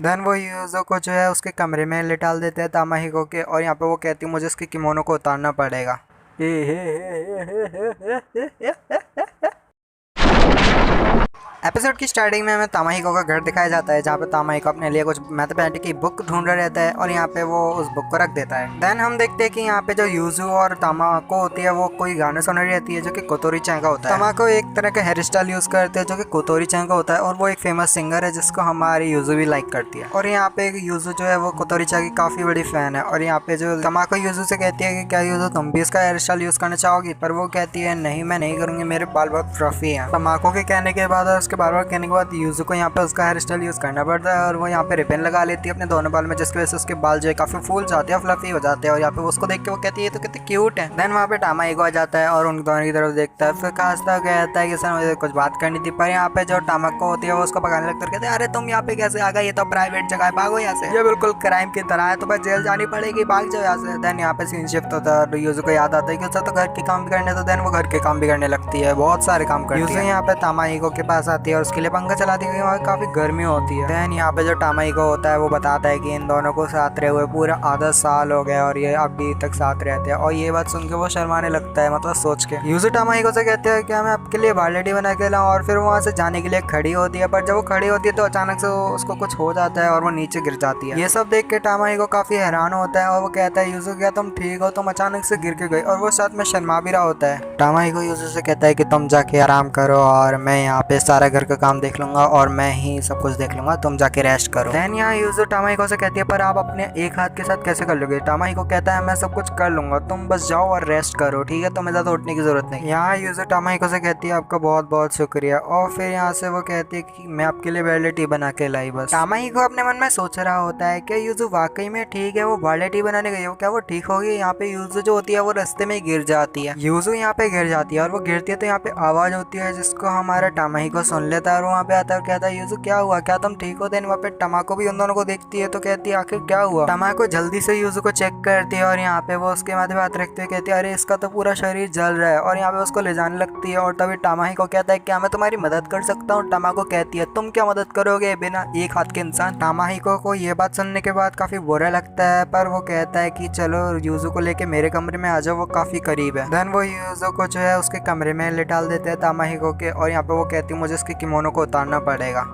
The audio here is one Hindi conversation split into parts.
देन वो यूजो को जो है उसके कमरे में ले डाल देते हैं तामाहिको के, और यहाँ पे वो कहती है मुझे उसके किमोनो को उतारना पड़ेगा। एपिसोड की स्टार्टिंग में हमें तामाहिको का घर दिखाया जाता है, जहाँ पे तामाहिको अपने लिए कुछ मैथमेटिक्स की बुक ढूंढ रहा रहता है और यहाँ पे वो उस बुक को रख देता है। देन हम देखते हैं कि यहाँ पे जो यूजू और तामाको होती है वो कोई गाना सुन रही रहती है जो कि कोतोरी चैन का होता है। तामाको एक तरह का हेयर स्टाइल यूज करते हैं जो कि कोतोरी चैन का होता है, और वो एक फेमस सिंगर है जिसको हमारी यूजू भी लाइक करती है। और यहाँ पे यूजू जो है वो कोतोरी चैन की काफी बड़ी फैन है, और यहाँ पे जो तामाको यूजू से कहती है कि क्या यूजू तुम भी इसका हेयर स्टाइल यूज करना चाहोगी, पर वो कहती है नहीं मैं नहीं करूंगी, मेरे बाल बहुत फ्लफी हैं। तामाको के कहने के बाद और उसके बार बार कहने के बाद यूजू को यहाँ पे उसका हेयर स्टाइल यूज करना पड़ता है, और वो यहाँ पे रिबन लगा लेती है अपने दोनों बाल में, जिसकी वजह से उसके बाल जो है काफी फूल जाते हैं, फ्लफी हो जाते हैं। और यहाँ पे उसको देख के वो कहती है ये तो कितने क्यूट है। देन वहाँ पे टामाहिको आ जाता है और उन दोनों की तरफ देखता है, फिर खासता कहता है कि सर मुझे कुछ बात करनी थी, पर यहाँ पे जो टामाको होती है वो उसको पकाने लगता है, कहते हैं अरे तुम यहाँ पे कैसे आ गए, ये तो प्राइवेट जगह है, भागो यहाँ से, ये बिल्कुल क्राइम की तरह है, तो बस जेल जानी पड़ेगी, भाग जाओ यहाँ से। देन यहाँ पे सीन शिफ्ट होता है और यूजू को याद आता है कि उसका तो घर के काम भी करने, तो देन वो घर के काम भी करने लगती है, बहुत सारे काम करती है। यूजू यहाँ पे तामाहिको के पास आती है और उसके लिए पंखा चलाती है, वहाँ काफी गर्मी होती है। देन यहाँ पे जो टामाहिको होता है वो बताता है कि इन दोनों को साथ रहे हुए पूरा आधा साल हो गया और ये अभी तक साथ रहते हैं, और ये बात सुन के वो शर्माने लगता है, मतलब सोच के। यूजू टामाहिको से कहते हैं कि मैं आपके लिए बायोलिटी बना के लाऊं, और फिर वहाँ से जाने के लिए खड़ी होती है, पर जब वो खड़ी होती है तो अचानक से उसको कुछ हो जाता है और वो नीचे गिर जाती है। ये सब देख के टामाहिको काफी हैरान होता है और वो कहता है यूजू क्या तुम ठीक हो, तुम अचानक से गिर के गई, और वो साथ में शर्मा भी रहा होता है। टामाहिको यूजू से कहता है कि तुम जाके आराम करो और मैं यहाँ पे सारा घर का काम देख लूंगा और मैं ही सब कुछ देख लूंगा, तुम जाके रेस्ट करो। देन यहाँ यूजू टामाहिको से कहती है पर आप अपने एक हाथ के साथ कैसे कर लोगे। टामाहिको कहता है मैं सब कुछ कर लूंगा, तुम बस जाओ और रेस्ट करो, ठीक है, तुम्हें ज्यादा उठने की जरूरत नहीं। यहाँ यूजू टामाहिको से कहती है आपका बहुत बहुत शुक्रिया, और फिर यहाँ से वो कहती है कि मैं आपके लिए वायलेट टी बना के लाई बस। टामाहिको अपने मन में सोच रहा होता है कि यूजू वाकई में ठीक है, वो वायलेट टी बनाने गई हो, क्या वो ठीक होगी। यहाँ पे यूजू जो होती है वो रास्ते में गिर जाती है, यूजू यहाँ पे गिर जाती है, और वो गिरती है तो यहाँ पे आवाज होती है जिसको हमारा टामाहिको सुन लेता है, और वहाँ पे आता है और कहता है यूजू क्या हुआ, क्या तुम ठीक हो। देन वहाँ पे टमाको भी उन दोनों को देखती है तो कहती है आखिर क्या हुआ। टमाको जल्दी से यूजू को चेक करती है और यहाँ पे वो उसके माथे पे हाथ रखते हुए कहती है अरे इसका तो पूरा शरीर जल रहा है, और यहाँ पे उसको ले जाने लगती है। और तभी टामाहिको कहता है क्या मैं तुम्हारी मदद कर सकता हूँ। टमाको कहती है तुम क्या मदद करोगे बिना एक हाथ के इंसान। टामाहिको को ये बात सुनने के बाद काफी बुरा लगता है, पर वो कहता है कि चलो यूजू को लेके मेरे कमरे में आ जाओ, वो काफी करीब है। देन वो यूजू को जो है उसके कमरे में ले डाल देते हैं तामाहिको के, और यहाँ पे वो कहती है मुझे उसके किमोनो को उतारना पड़ेगा।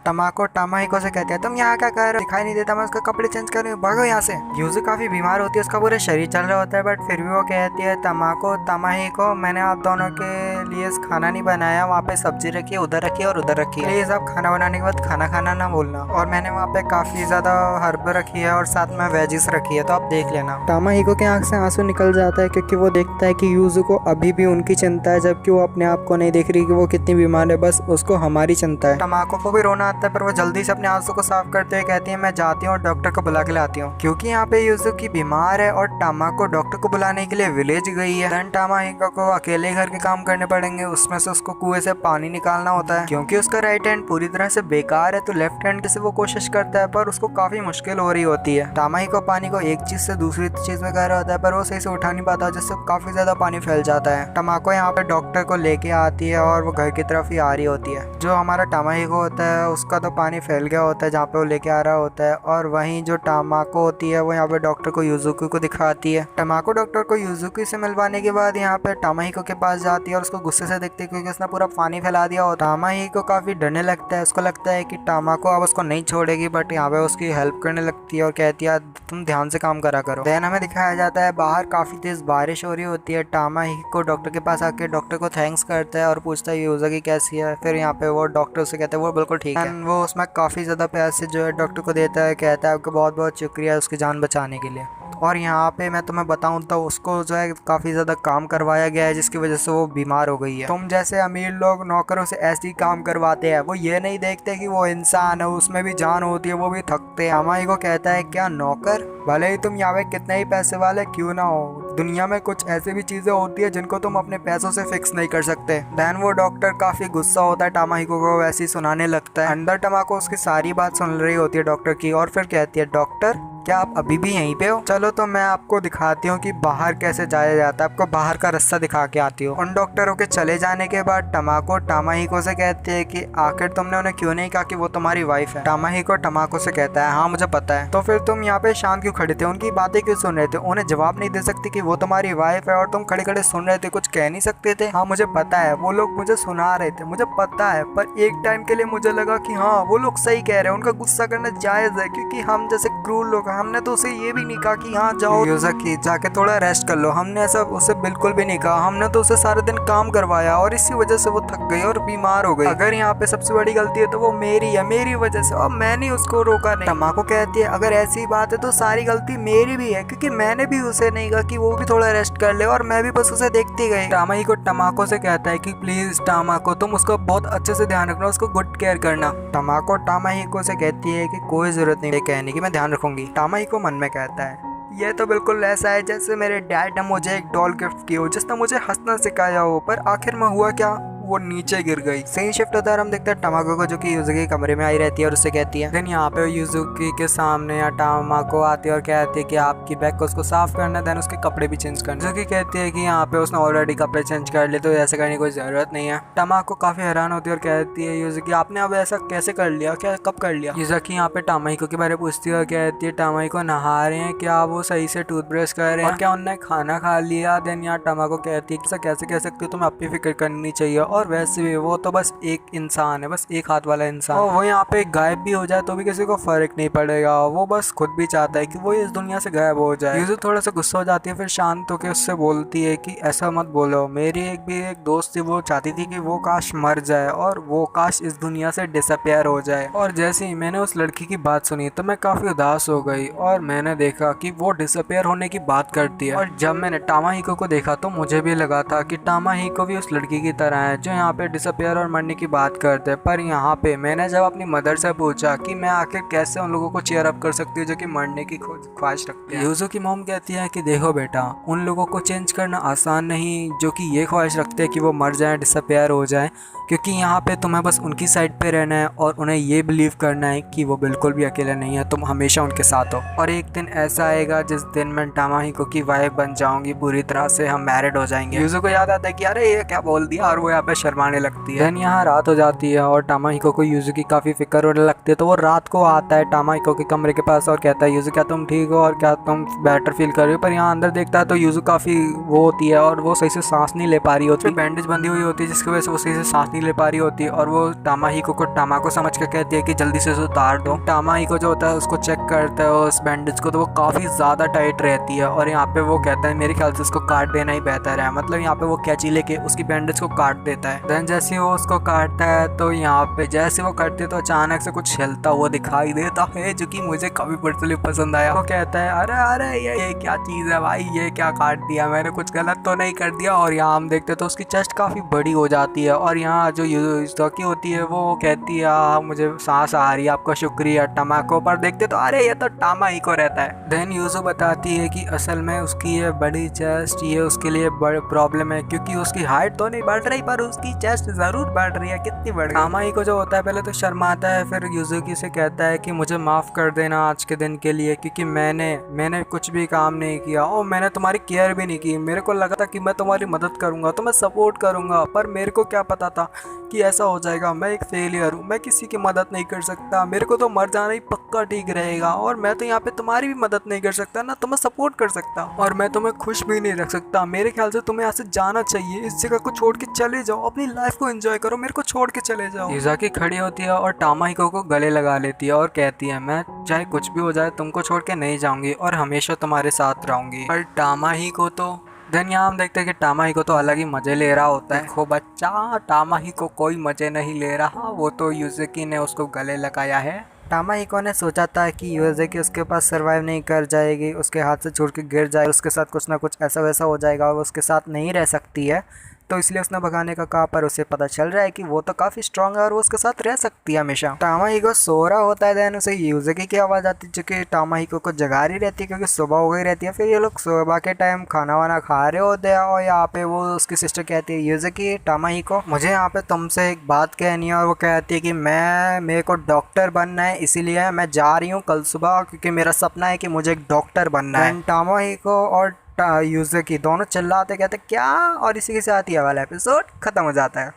टमाको टामाहिको से कहते हैं तुम यहाँ क्या कर रहे हो, दिखाई नहीं देता, मैं उसका कपड़े चेंज कर रही हूँ, भागो यहाँ से। यूजू काफी बीमार होती है, उसका पूरा शरीर चल रहा होता है, बट फिर भी वो कहती है टमाको टामाहिको मैंने आप दोनों के लिए खाना नहीं बनाया, वहाँ पे सब्जी रखी है, उधर रखी है और उधर रखी है, प्लीज आप खाना बनाने के बाद खाना खाना ना भूलना। और मैंने वहाँ पे काफी ज्यादा हर्ब रखी है और साथ में वेजिस रखी है, तो आप देख लेना। टामाहिको के आंख से आंसू निकल जाता है क्योंकि वो देखता है कि यूजू को अभी भी उनकी चिंता है, जबकि वो अपने आप को नहीं देख रही कि वो कितनी बीमार है, बस उसको हमारी चिंता है। टमाको को भी रोना आता है, पर वो जल्दी से अपने आंसू को साफ करते हुए कहती है मैं जाती हूँ और डॉक्टर को बुला के लाती हूँ, क्योंकि यहाँ पे यूजू की बीमार है और टामाको डॉक्टर को बुलाने के लिए विलेज गई है। देन टामाहिको को अकेले घर के काम करने पड़ेंगे, उसमें से उसको कुएं से पानी निकालना होता है, क्योंकि उसका राइट हैंड पूरी तरह से बेकार है, तो लेफ्ट हैंड से वो कोशिश करता है पर उसको काफी मुश्किल हो रही होती है। टामाहिको पानी को एक चीज से दूसरी चीज में कर रहा होता है, पर वो सही से उठा नहीं पाता, जिससे काफी ज्यादा पानी फैल जाता है। टमाको यहाँ पे डॉक्टर को लेके आती है और वो घर की तरफ ही आ रही होती है। जो हमारा टामाहिको होता है उसका तो पानी फैल गया होता है जहाँ पे वो लेके आ रहा होता है, और वहीं जो टामाको होती है वो यहाँ पे डॉक्टर को यूजुकी को दिखाती है। टमाको डॉक्टर को यूजुकी से मिलवाने के बाद यहाँ पे टामाहिको के पास जाती है और उसको गुस्से से देखती है क्योंकि उसने पूरा पानी फैला दिया और टामाहिको काफी डरने लगता है। उसको लगता है कि टामाको अब उसको नहीं छोड़ेगी, बट यहाँ पे उसकी हेल्प करने लगती है और कहती है तुम ध्यान से काम करा करो। देन हमें दिखाया जाता है बाहर काफी तेज बारिश हो रही होती है। टामाहिको डॉक्टर के पास आके डॉक्टर को थैंक्स करता है और पूछता है यूजुकी कैसी है। फिर यहाँ पे वो डॉक्टर से कहते हैं वो बिल्कुल ठीक है। वो उसमें काफी ज्यादा प्यार से जो है डॉक्टर को देता है, कहता है आपका बहुत बहुत शुक्रिया उसकी जान बचाने के लिए। और यहाँ पे मैं तुम्हें बताऊं तो उसको जो है काफ़ी ज़्यादा काम करवाया गया है, जिसकी वजह से वो बीमार हो गई है। तुम जैसे अमीर लोग नौकरों से ऐसे ही काम करवाते हैं, वो ये नहीं देखते कि वो इंसान है, उसमें भी जान होती है, वो भी थकते हैं। हमारी को कहता है क्या नौकर, भले ही तुम यहाँ पे कितने ही पैसे वाले क्यों ना हो, दुनिया में कुछ ऐसी भी चीज़ें होती है जिनको तुम अपने पैसों से फिक्स नहीं कर सकते। देन वो डॉक्टर काफ़ी गुस्सा होता है, टामाहिको को वैसे ही सुनाने लगता है। अंदर टमाको उसकी सारी बात सुन रही होती है डॉक्टर की, और फिर कहती है डॉक्टर क्या आप अभी भी यहीं पे हो? चलो तो मैं आपको दिखाती हूँ कि बाहर कैसे जाया जाता है, आपको बाहर का रास्ता दिखा के आती हूँ। उन डॉक्टरों के चले जाने के बाद टमाको टामाहिको से कहते हैं कि आखिर तुमने उन्हें क्यों नहीं कहा कि वो तुम्हारी वाइफ है। टामाहिको टमाको से कहता है हाँ मुझे पता है। तो फिर तुम यहाँ पे शांत क्यों खड़े थे, उनकी बातें क्यों सुन रहे थे? उन्हें जवाब नहीं दे सकती कि वो तुम्हारी वाइफ है और तुम खड़े खड़े सुन रहे थे, कुछ कह नहीं सकते थे? हाँ मुझे पता है, वो लोग मुझे सुना रहे थे, मुझे पता है, पर एक टाइम के लिए मुझे लगा कि हाँ वो लोग सही कह रहे हैं, उनका गुस्सा करना जायज है क्योंकि हम जैसे क्रूर लोग, हमने तो उसे ये भी नहीं कहा कि हाँ जाओ युज़ाकी जाके थोड़ा रेस्ट कर लो, हमने ऐसा उसे बिल्कुल भी नहीं कहा। हमने तो उसे सारे दिन काम करवाया और इसी वजह से वो थक गई और बीमार हो गई। अगर यहाँ पे सबसे बड़ी गलती है तो वो मेरी है, मेरी वजह से, और मैंने उसको रोका नहीं। टमाको कहती है अगर ऐसी बात है तो सारी गलती मेरी भी है क्योंकि मैंने भी उसे नहीं कहा कि वो भी थोड़ा रेस्ट कर ले और मैं भी बस उसे देखती गई। टामाहिको टमाको से कहता है कि प्लीज टामाको तुम उसको बहुत अच्छे से ध्यान रखना, उसको गुड केयर करना। टमाको टामाहिको से कहती है कि कोई जरूरत नहीं कहने की, मैं ध्यान रखूंगी। टामाहिको मन में कहता है ये तो बिल्कुल ऐसा है जैसे मेरे डैड ने मुझे एक डॉल गिफ्ट की हो जिसने मुझे हंसना सिखाया हो, पर आखिर में हुआ क्या, वो नीचे गिर गई। सही शिफ्ट होता है, हम देखते हैं टमाको को जो कि युज़ुकी के कमरे में आई रहती है और उससे कहती है। देन यहाँ पे युज़ुकी के सामने या टामाको आती है और कहती है कि आपकी बैग को उसको साफ करना, देन उसके कपड़े भी चेंज करना। युज़ुकी कहती है कि यहाँ पे उसने ऑलरेडी कपड़े चेंज कर लिए तो ऐसा करने की कोई जरूरत नहीं है। टमाको काफी हैरान होती है और कहती है युज़ुकी आपने अब ऐसा कैसे कर लिया, क्या कब कर लिया? युज़ुकी यहाँ पे टामाहिको के बारे में पूछती है और कहती है टामाहिको नहा रहे हैं, क्या वो सही से टूथब्रश कर रहे हैं और क्या उन्होंने खाना खा लिया? देन यहाँ टमाको कहती है कि कैसे कह सकती हो, तुम्हें अपनी फिक्र करनी चाहिए और वैसे भी वो तो बस एक इंसान है, बस एक हाथ वाला इंसान, और वो यहाँ पे गायब भी हो जाए तो भी किसी को फर्क नहीं पड़ेगा, वो बस खुद भी चाहता है कि वो इस दुनिया से गायब हो जाए। युज़ु थोड़ा सा गुस्सा हो जाती है, फिर शांत होकर उससे बोलती है कि ऐसा मत बोलो, मेरी एक दोस्त थी, वो चाहती थी कि वो काश मर जाए और वो काश इस दुनिया से डिसअपियर हो जाए। और जैसे ही मैंने उस लड़की की बात सुनी तो मैं काफी उदास हो गई और मैंने देखा कि वो डिसअपियर होने की बात करती है। और जब मैंने टामाहिको को देखा तो मुझे भी लगा था कि टामाहिको भी उस लड़की की तरह है जो यहाँ पे डिसअपियर और मरने की बात करते हैं। पर यहाँ पे मैंने जब अपनी मदर से पूछा कि मैं आखिर कैसे उन लोगों को चेयर अप कर सकती हूँ जो कि मरने की ख्वाहिश रखते हैं, युज़ु की मॉम कहती है कि देखो बेटा, उन लोगों को चेंज करना आसान नहीं जो कि ये ख्वाहिश रखते हैं कि वो मर जाए, डिसअपियर हो जाए, क्योंकि यहाँ पे तुम्हें बस उनकी साइड पे रहना है और उन्हें ये बिलीव करना है कि वो बिल्कुल भी अकेले नहीं है, तुम हमेशा उनके साथ हो। और एक दिन ऐसा आएगा जिस दिन मैं टामाहिको की वाइफ बन जाऊंगी, पूरी तरह से हम मैरिड हो जाएंगे। युज़ु को याद आता है कि अरे ये क्या बोल दिया और वो यहाँ पे शर्माने लगती है। देन यहाँ रात हो जाती है और टामाहिको को युज़ु की काफी फिक्र होने लगती है, तो वो रात को आता है टामाहिको के कमरे के पास और कहता है युज़ु क्या तुम ठीक हो और क्या तुम बेटर फील कर रही हो? पर यहाँ अंदर देखता है तो युज़ु काफी वो होती है और वो सही से सांस नहीं ले पा रही होती, बैंडेज बंधी हुई होती है जिसकी वजह से वो सही से सांस नहीं ले पा रही होती है। और वो टामाहिको को टामाको समझ कर कहती है कि जल्दी से उतार दो। टामाहिको जो होता है उसको चेक करता है उस बैंडेज को, तो वो काफी ज्यादा टाइट रहती है और यहाँ पे वो कहता है मेरे ख्याल से उसको काट देना ही बेहतर है। मतलब यहाँ पे वो कैंची लेके उसकी बैंडेज को काट देता है। देन जैसे वो उसको काटता है तो यहाँ पे जैसे वो काटते है तो अचानक से कुछ हिलता हुआ दिखाई देता है जो कि मुझे काफी पर्सनली पसंद आया। वो कहता है अरे अरे ये क्या चीज है भाई, ये क्या काट दिया, मैंने कुछ गलत तो नहीं कर दिया? और यहाँ हम देखते तो उसकी चेस्ट काफी बड़ी हो जाती है और यहाँ जो युज़ुकी होती है वो कहती है मुझे सांस आ रही है, आपका शुक्रिया टमाको। पर देखते तो अरे ये तो टामाहिको रहता है। देन युज़ु बताती है कि असल में उसकी ये बड़ी चेस्ट ये उसके लिए बड़ी प्रॉब्लम है क्योंकि उसकी हाइट तो नहीं बढ़ रही पर उसकी चेस्ट जरूर बढ़ रही है। कितनी बढ़ गई? टामाहिको जो होता है पहले तो शर्माता है, फिर युज़ुकी से कहता है कि मुझे माफ कर देना आज के दिन के लिए क्योंकि मैंने कुछ भी काम नहीं किया और मैंने तुम्हारी केयर भी नहीं की। मेरे को लगा था कि मैं तुम्हारी मदद करूंगा, तुम्हें सपोर्ट करूंगा, पर मेरे को क्या पता था कि ऐसा हो जाएगा। मैं एक फेलियर हूँ, मैं किसी की मदद नहीं कर सकता, मेरे को तो मर जाना ही पक्का ठीक रहेगा और मैं तो यहाँ पे तुम्हारी भी मदद नहीं कर सकता, ना तुम्हें सपोर्ट कर सकता और मैं तुम्हें खुश भी नहीं रख सकता। मेरे ख्याल से तुम्हें यहाँ से जाना चाहिए, इस जगह को छोड़ के चले जाओ, अपनी लाइफ को एंजॉय करो, मेरे को छोड़ के चले जाओ। युज़ुकी खड़ी होती है और टामाहिको को गले लगा लेती है और कहती है मैं चाहे कुछ भी हो जाए तुमको छोड़ के नहीं जाऊंगी और हमेशा तुम्हारे साथ रहूंगी। पर टामाहिको तो देन यहाँ हम देखते हैं कि टामाहिको तो अलग ही मजे ले रहा होता है। देखो बच्चा, टामाहिको कोई मजे नहीं ले रहा, वो तो युज़ुकी ने उसको गले लगाया है। टामाहिको ने सोचा था कि युज़ुकी उसके पास सरवाइव नहीं कर जाएगी, उसके हाथ से छूट के गिर जाए, उसके साथ कुछ ना कुछ ऐसा वैसा हो जाएगा और उसके साथ नहीं रह सकती है। तो इसलिए उसने भगाने का कहा, पर उसे पता चल रहा है कि वो तो काफ़ी स्ट्रांग है और वो उसके साथ रह सकती है हमेशा। टामाहिको सो रहा होता है, देन उसे यूज़ुकी की आवाज़ आती है जो कि टामाहिको को जगा रही रहती है क्योंकि सुबह हो गई रहती है। फिर ये लोग सुबह के टाइम खाना वाना खा रहे होते हैं और यहाँ पे वो उसकी सिस्टर कहती है, यूज़ुकी टामाहिको मुझे यहाँ पे तुमसे एक बात कहनी है। और वो कहती है कि मेरे को डॉक्टर बनना है, इसीलिए मैं जा रही हूँ कल सुबह, क्योंकि मेरा सपना है कि मुझे एक डॉक्टर बनना है। टामाहिको और यूज़ुकी दोनों चिल्लाते कहते क्या, और इसी के साथ ये वाला एपिसोड खत्म हो जाता है।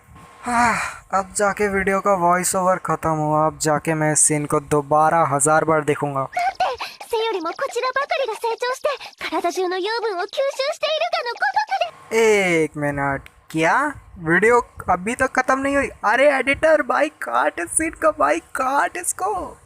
अब जाके वीडियो का वॉइस ओवर खत्म हुआ। अब जाके मैं इस सीन को दोबारा 1000 बार देखूंगा। 背よりもこちらばかりが成長して体中の養分を吸収しているかのごとくで एक मिनट, क्या वीडियो अभी तक खत्म नहीं हुई? अरे एडिटर भाई काट इस सीन का, भाई काट इसको।